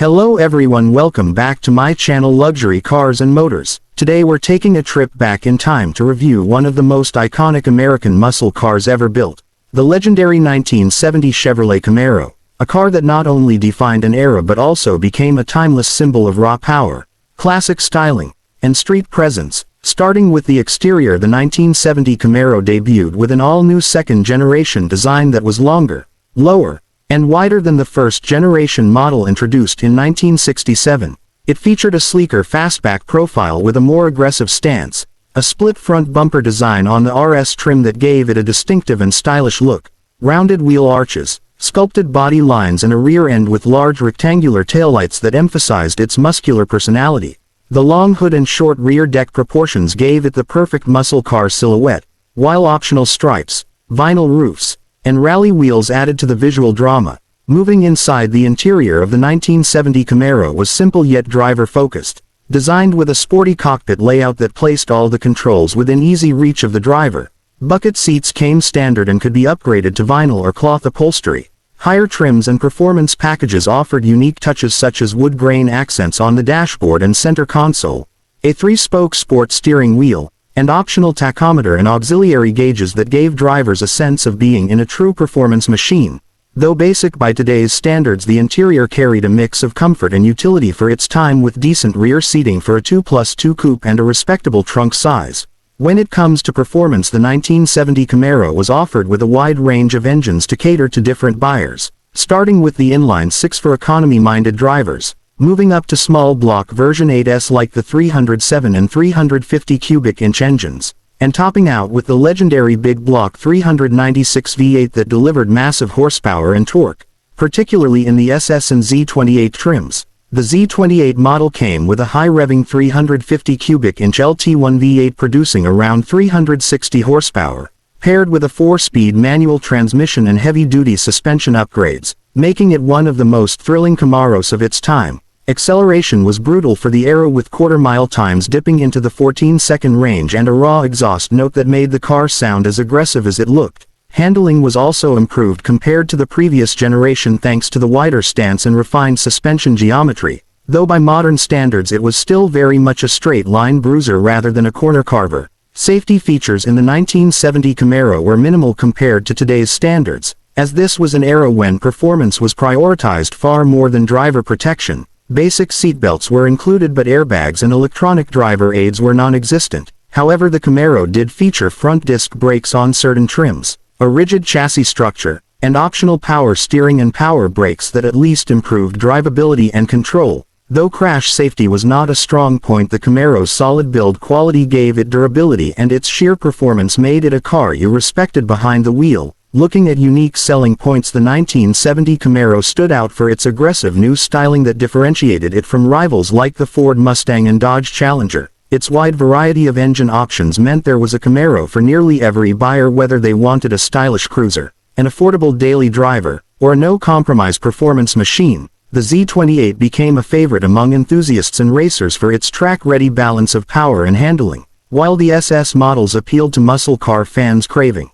Hello everyone, welcome back to my channel Luxury Cars and Motors. Today we're taking a trip back in time to review one of the most iconic American muscle cars ever built, the legendary 1970 Chevrolet Camaro, a car that not only defined an era but also became a timeless symbol of raw power, classic styling, and street presence. Starting with the exterior, the 1970 Camaro debuted with an all-new second-generation design that was longer, lower, and wider than the first-generation model introduced in 1967. It featured a sleeker fastback profile with a more aggressive stance, a split front bumper design on the RS trim that gave it a distinctive and stylish look, rounded wheel arches, sculpted body lines and a rear end with large rectangular taillights that emphasized its muscular personality. The long hood and short rear deck proportions gave it the perfect muscle car silhouette, while optional stripes, vinyl roofs, and rally wheels added to the visual drama. Moving inside, the interior of the 1970 Camaro was simple yet driver-focused, designed with a sporty cockpit layout that placed all the controls within easy reach of the driver. Bucket seats came standard and could be upgraded to vinyl or cloth upholstery. Higher trims and performance packages offered unique touches such as wood grain accents on the dashboard and center console, a 3-spoke sport steering wheel, and optional tachometer and auxiliary gauges that gave drivers a sense of being in a true performance machine. Though basic by today's standards, the interior carried a mix of comfort and utility for its time, with decent rear seating for a 2+2 coupe and a respectable trunk size. When it comes to performance, the 1970 Camaro was offered with a wide range of engines to cater to different buyers, starting with the inline-6 for economy-minded drivers, moving up to small block version 8S like the 307 and 350 cubic inch engines, and topping out with the legendary big block 396 V8 that delivered massive horsepower and torque, particularly in the SS and Z28 trims. The Z28 model came with a high-revving 350 cubic inch LT1 V8 producing around 360 horsepower, paired with a 4-speed manual transmission and heavy-duty suspension upgrades, making it one of the most thrilling Camaros of its time. Acceleration was brutal for the era, with quarter-mile times dipping into the 14-second range and a raw exhaust note that made the car sound as aggressive as it looked. Handling was also improved compared to the previous generation thanks to the wider stance and refined suspension geometry, though by modern standards it was still very much a straight-line bruiser rather than a corner carver. Safety features in the 1970 Camaro were minimal compared to today's standards, as this was an era when performance was prioritized far more than driver protection. Basic seatbelts were included but airbags and electronic driver aids were non-existent. However, the Camaro did feature front disc brakes on certain trims, a rigid chassis structure, and optional power steering and power brakes that at least improved drivability and control. Though crash safety was not a strong point, the Camaro's solid build quality gave it durability, and its sheer performance made it a car you respected behind the wheel. Looking at unique selling points, the 1970 Camaro stood out for its aggressive new styling that differentiated it from rivals like the Ford Mustang and Dodge Challenger. Its wide variety of engine options meant there was a Camaro for nearly every buyer, whether they wanted a stylish cruiser, an affordable daily driver, or a no-compromise performance machine. The Z28 became a favorite among enthusiasts and racers for its track-ready balance of power and handling, while the SS models appealed to muscle car fans craving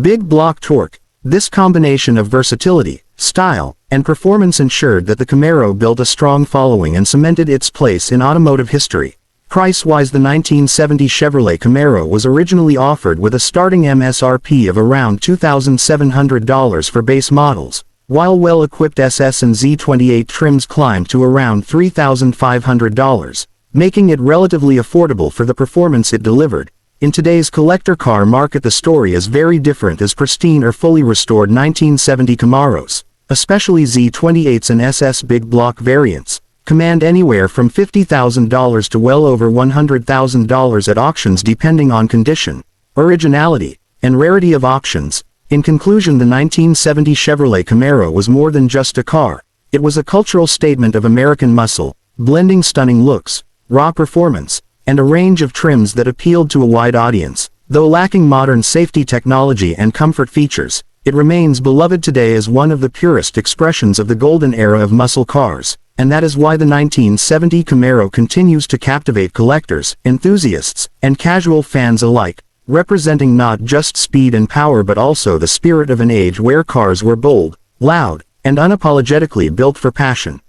big block torque. This combination of versatility, style, and performance ensured that the Camaro built a strong following and cemented its place in automotive history. Price-wise, the 1970 Chevrolet Camaro was originally offered with a starting MSRP of around $2,700 for base models, while well-equipped SS and Z28 trims climbed to around $3,500, making it relatively affordable for the performance it delivered. In today's collector car market, the story is very different, as pristine or fully restored 1970 Camaros, especially Z28s and SS big block variants, command anywhere from $50,000 to well over $100,000 at auctions depending on condition, originality, and rarity of options. In conclusion, the 1970 Chevrolet Camaro was more than just a car. It was a cultural statement of American muscle, blending stunning looks, raw performance, and a range of trims that appealed to a wide audience. Though lacking modern safety technology and comfort features, it remains beloved today as one of the purest expressions of the golden era of muscle cars. and that is why the 1970 Camaro continues to captivate collectors, enthusiasts, and casual fans alike, representing not just speed and power but also the spirit of an age where cars were bold, loud, and unapologetically built for passion.